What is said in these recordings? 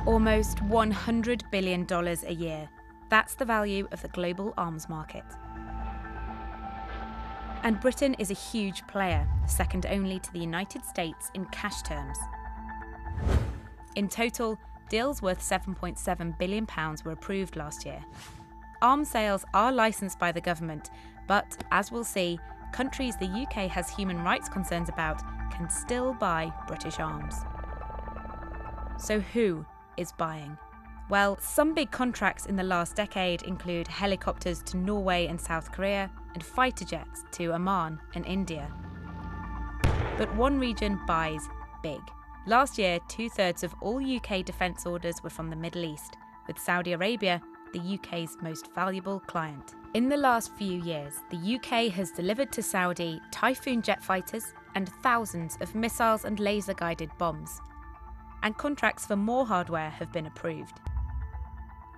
Almost $100 billion a year. That's the value of the global arms market. And Britain is a huge player, second only to the United States in cash terms. In total, deals worth £7.7 billion were approved last year. Arms sales are licensed by the government, but, as we'll see, countries the UK has human rights concerns about can still buy British arms. So who is buying? Well, some big contracts in the last decade include helicopters to Norway and South Korea and fighter jets to Oman and India. But one region buys big. Last year, 2/3 of all UK defence orders were from the Middle East, with Saudi Arabia the UK's most valuable client. In the last few years, the UK has delivered to Saudi Typhoon jet fighters and thousands of missiles and laser-guided bombs. And contracts for more hardware have been approved.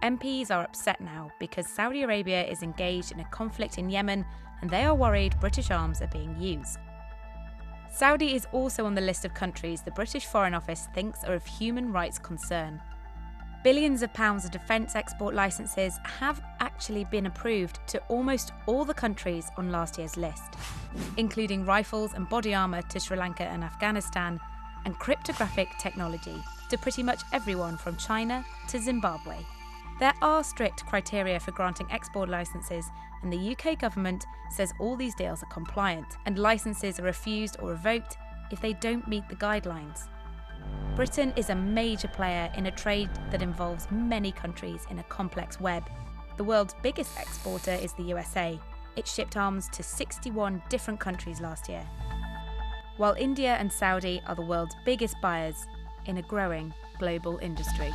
MPs are upset now because Saudi Arabia is engaged in a conflict in Yemen and they are worried British arms are being used. Saudi is also on the list of countries the British Foreign Office thinks are of human rights concern. Billions of pounds of defence export licences have actually been approved to almost all the countries on last year's list, including rifles and body armour to Sri Lanka and Afghanistan, and cryptographic technology to pretty much everyone from China to Zimbabwe. There are strict criteria for granting export licences, and the UK government says all these deals are compliant and licences are refused or revoked if they don't meet the guidelines. Britain is a major player in a trade that involves many countries in a complex web. The world's biggest exporter is the USA. It shipped arms to 61 different countries last year, while India and Saudi are the world's biggest buyers in a growing global industry.